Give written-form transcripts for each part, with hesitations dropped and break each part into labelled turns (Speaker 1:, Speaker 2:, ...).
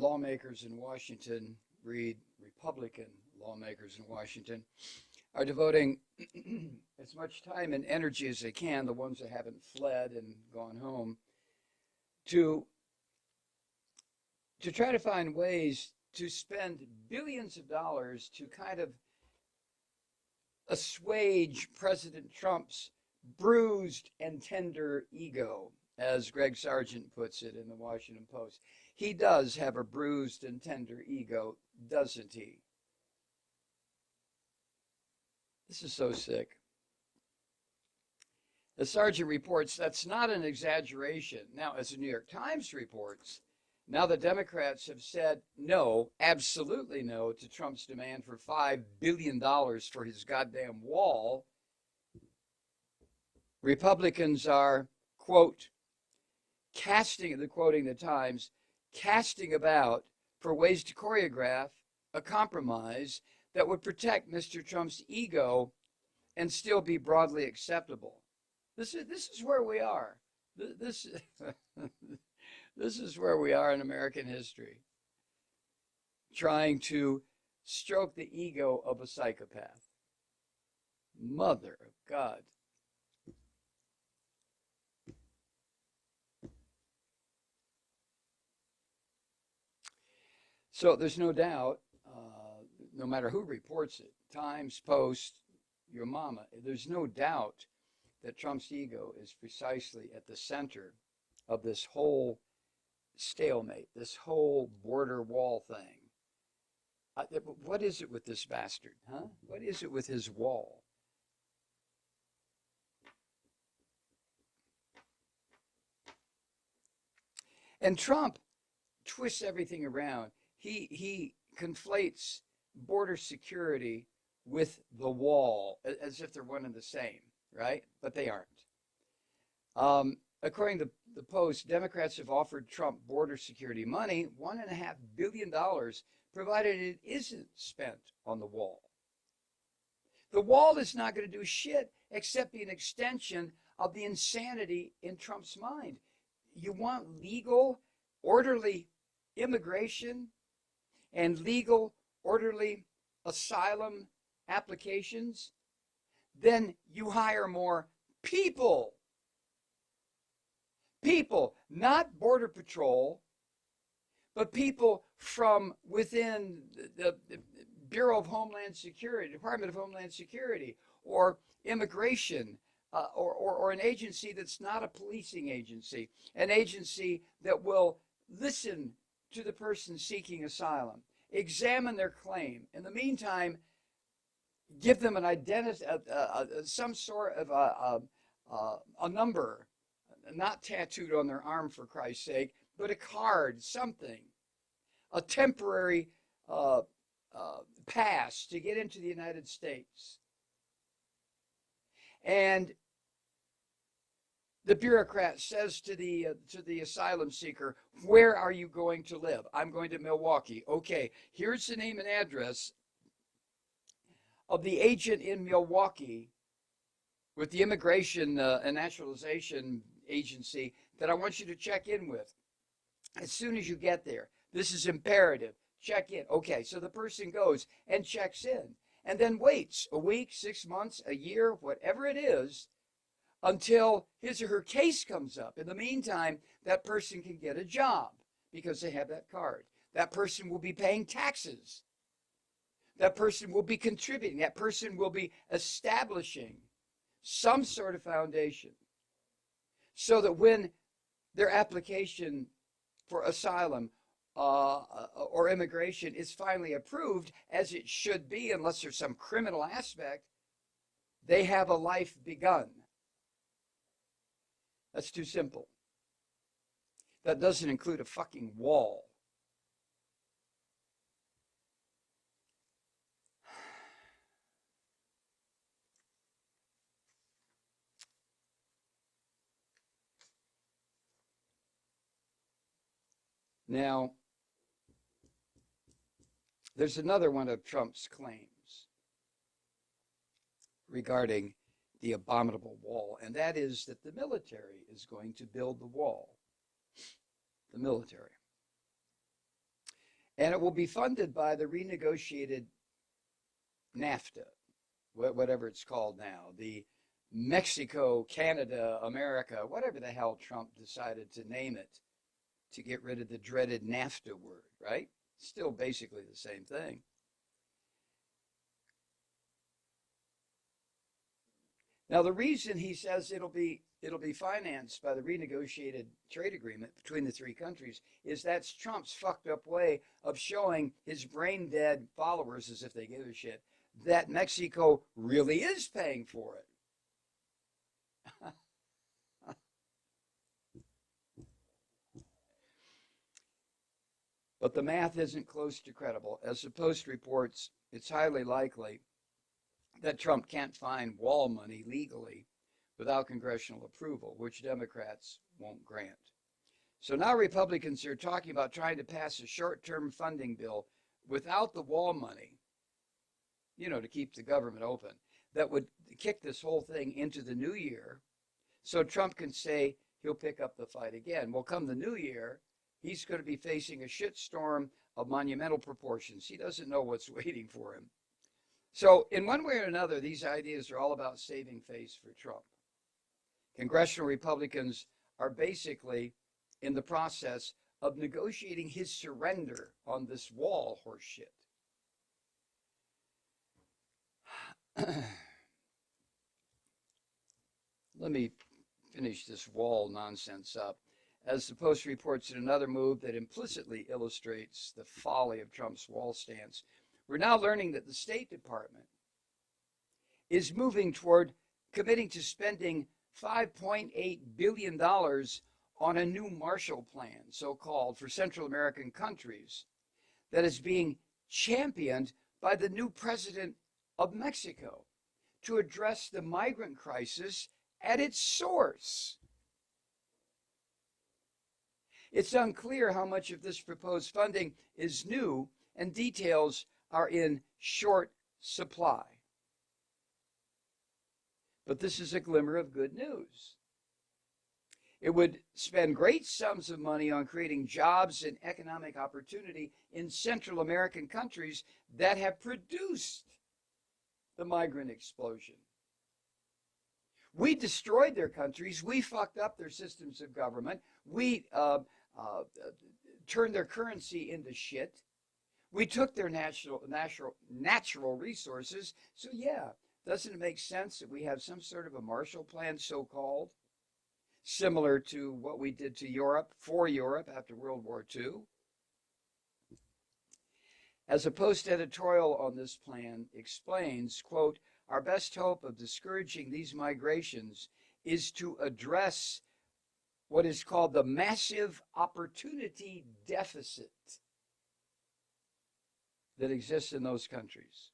Speaker 1: lawmakers in Washington, read Republican lawmakers in Washington, are devoting as much time and energy as they can, the ones that haven't fled and gone home, to try to find ways to spend billions of dollars to kind of assuage President Trump's bruised and tender ego, as Greg Sargent puts it in the Washington Post. He does have a bruised and tender ego, doesn't he? This is so sick. As Sargent reports, that's not an exaggeration. Now, as the New York Times reports, now the Democrats have said no, absolutely no, to Trump's demand for $5 billion for his goddamn wall. Republicans are, quote, quoting the Times, casting about for ways to choreograph a compromise that would protect Mr. Trump's ego and still be broadly acceptable. This is where we are. This is where we are in American history, trying to stroke the ego of a psychopath. Mother of God. So there's no doubt, no matter who reports it, Times, Post, your mama, there's no doubt that Trump's ego is precisely at the center of this whole stalemate, this whole border wall thing. What is it with this bastard, huh? What is it with his wall? And Trump twists everything around. He conflates border security with the wall as if they're one and the same, right? But they aren't. According to the Post, Democrats have offered Trump border security money, $1.5 billion, provided it isn't spent on the wall. The wall is not going to do shit except be an extension of the insanity in Trump's mind. You want legal, orderly immigration and legal, orderly asylum applications, then you hire more people. People, not Border Patrol, but people from within the Bureau of Homeland Security, Department of Homeland Security, or immigration, or an agency that's not a policing agency, an agency that will listen to the person seeking asylum, examine their claim. In the meantime, give them an identity, some sort of a number, not tattooed on their arm for Christ's sake, but a card, something, a temporary pass to get into the United States. And the bureaucrat says to the asylum seeker, where are you going to live? I'm going to Milwaukee. Okay, here's the name and address of the agent in Milwaukee with the Immigration and Naturalization Agency that I want you to check in with as soon as you get there. This is imperative. Check in. Okay, so the person goes and checks in and then waits a week, 6 months, a year, whatever it is, until his or her case comes up. In the meantime, that person can get a job because they have that card. That person will be paying taxes. That person will be contributing. That person will be establishing some sort of foundation so that when their application for asylum or immigration is finally approved, as it should be unless there's some criminal aspect, they have a life begun. That's too simple. That doesn't include a fucking wall. Now, there's another one of Trump's claims regarding the abominable wall, and that is that the military is going to build the wall. The military. And it will be funded by the renegotiated NAFTA, whatever it's called now, the Mexico, Canada, America, whatever the hell Trump decided to name it to get rid of the dreaded NAFTA word, right? Still basically the same thing. Now, the reason he says it'll be financed by the renegotiated trade agreement between the three countries is that's Trump's fucked up way of showing his brain dead followers, as if they give a shit, that Mexico really is paying for it. But the math isn't close to credible. As the Post reports, it's highly likely that Trump can't find wall money legally without congressional approval, which Democrats won't grant. So now Republicans are talking about trying to pass a short-term funding bill without the wall money, to keep the government open, that would kick this whole thing into the new year so Trump can say he'll pick up the fight again. Well, come the new year, he's going to be facing a shitstorm of monumental proportions. He doesn't know what's waiting for him. So in one way or another, these ideas are all about saving face for Trump. Congressional Republicans are basically in the process of negotiating his surrender on this wall horseshit. Let me finish this wall nonsense up. As the Post reports in another move that implicitly illustrates the folly of Trump's wall stance, we're now learning that the State Department is moving toward committing to spending $5.8 billion on a new Marshall Plan, so-called, for Central American countries that is being championed by the new president of Mexico to address the migrant crisis at its source. It's unclear how much of this proposed funding is new, and details are in short supply. But this is a glimmer of good news. It would spend great sums of money on creating jobs and economic opportunity in Central American countries that have produced the migrant explosion. We destroyed their countries. We fucked up their systems of government. We turned their currency into shit. We took their natural resources. So yeah, doesn't it make sense that we have some sort of a Marshall Plan, so-called, similar to what we did to Europe, for Europe after World War II? As a Post editorial on this plan explains, quote, our best hope of discouraging these migrations is to address what is called the massive opportunity deficit that exists in those countries,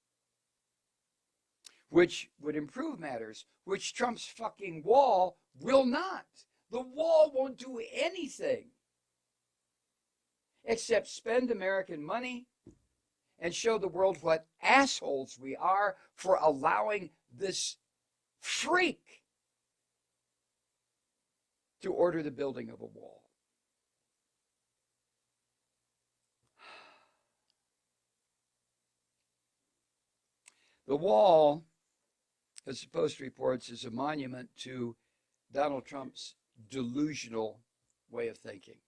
Speaker 1: which would improve matters, which Trump's fucking wall will not. The wall won't do anything except spend American money and show the world what assholes we are for allowing this freak to order the building of a wall. The wall, as the Post reports, is a monument to Donald Trump's delusional way of thinking.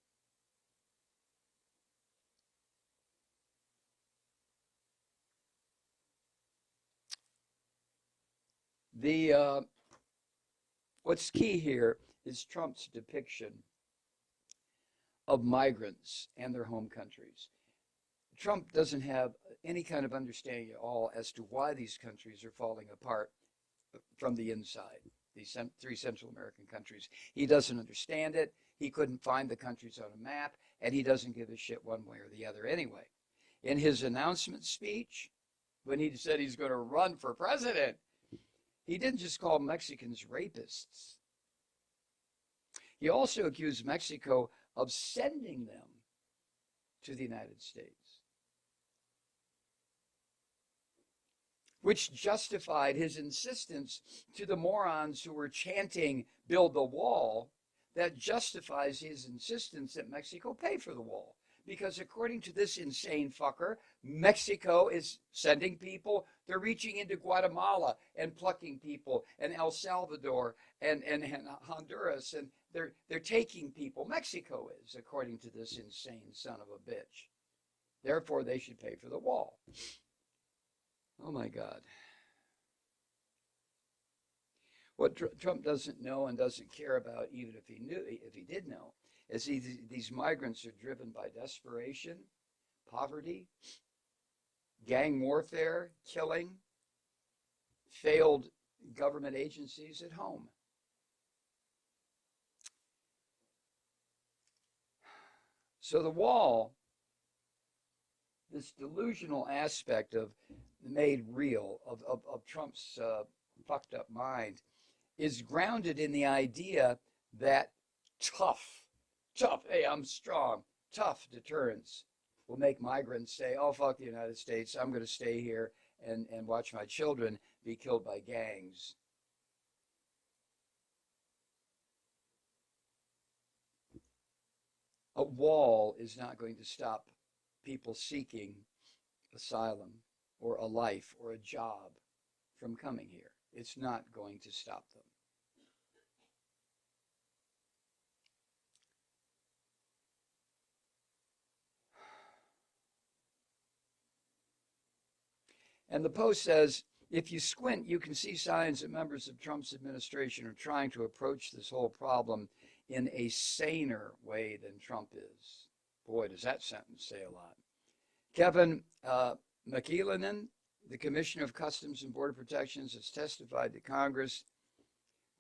Speaker 1: What's key here is Trump's depiction of migrants and their home countries. Trump doesn't have any kind of understanding at all as to why these countries are falling apart from the inside, these three Central American countries. He doesn't understand it. He couldn't find the countries on a map, and he doesn't give a shit one way or the other anyway. In his announcement speech, when he said he's going to run for president, he didn't just call Mexicans rapists. He also accused Mexico of sending them to the United States, which justified his insistence to the morons who were chanting, build the wall. That justifies his insistence that Mexico pay for the wall, because according to this insane fucker, Mexico is sending people. They're reaching into Guatemala and plucking people, and El Salvador and Honduras, and they're taking people. Mexico is, according to this insane son of a bitch. Therefore, they should pay for the wall. Oh my God. What Trump doesn't know and doesn't care about, even if he did know, is these migrants are driven by desperation, poverty, gang warfare, killing, failed government agencies at home. So the wall, this delusional aspect of made real of Trump's fucked up mind, is grounded in the idea that tough, hey, I'm strong, tough deterrence will make migrants say, oh, fuck the United States, I'm going to stay here and watch my children be killed by gangs. A wall is not going to stop people seeking asylum or a life or a job from coming here. It's not going to stop them. And the Post says, if you squint, you can see signs that members of Trump's administration are trying to approach this whole problem in a saner way than Trump is. Boy, does that sentence say a lot. Kevin Jakelin, the Commissioner of Customs and Border Protections, has testified to Congress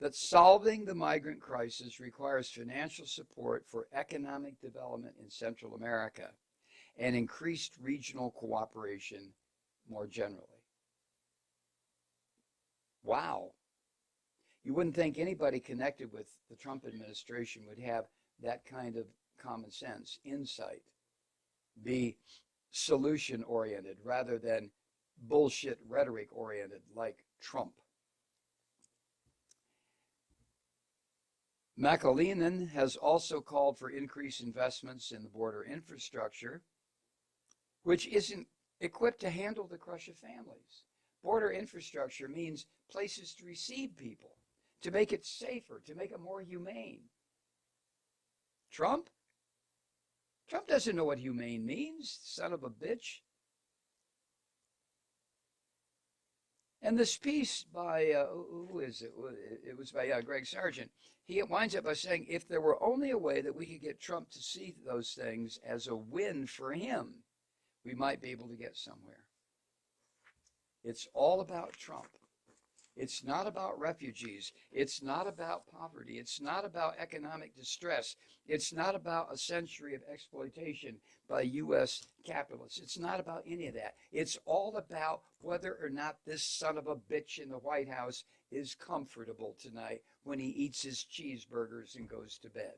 Speaker 1: that solving the migrant crisis requires financial support for economic development in Central America and increased regional cooperation more generally. Wow. You wouldn't think anybody connected with the Trump administration would have that kind of common sense, insight, be solution-oriented rather than bullshit rhetoric-oriented like Trump. Jakelin has also called for increased investments in the border infrastructure, which isn't equipped to handle the crush of families. Border infrastructure means places to receive people, to make it safer, to make it more humane. Trump doesn't know what humane means, son of a bitch. And this piece by, who is it? It was by Greg Sargent. He winds up by saying, if there were only a way that we could get Trump to see those things as a win for him, we might be able to get somewhere. It's all about Trump. It's not about refugees. It's not about poverty. It's not about economic distress. It's not about a century of exploitation by U.S. capitalists. It's not about any of that. It's all about whether or not this son of a bitch in the White House is comfortable tonight when he eats his cheeseburgers and goes to bed.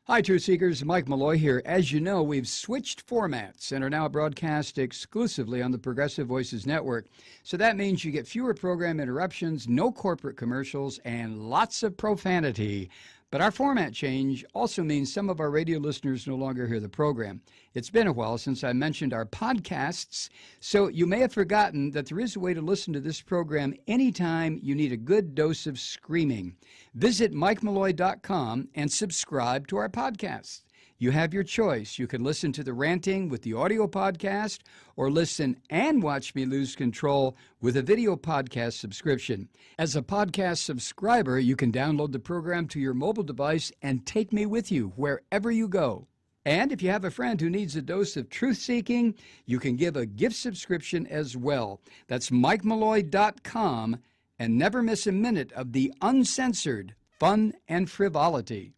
Speaker 2: Hi, Truth Seekers. Mike Malloy here. As you know, we've switched formats and are now broadcast exclusively on the Progressive Voices Network. So that means you get fewer program interruptions, no corporate commercials, and lots of profanity. But our format change also means some of our radio listeners no longer hear the program. It's been a while since I mentioned our podcasts, so you may have forgotten that there is a way to listen to this program anytime you need a good dose of screaming. Visit MikeMalloy.com and subscribe to our podcasts. You have your choice. You can listen to the ranting with the audio podcast or listen and watch me lose control with a video podcast subscription. As a podcast subscriber, you can download the program to your mobile device and take me with you wherever you go. And if you have a friend who needs a dose of truth-seeking, you can give a gift subscription as well. That's MikeMalloy.com, and never miss a minute of the uncensored fun and frivolity.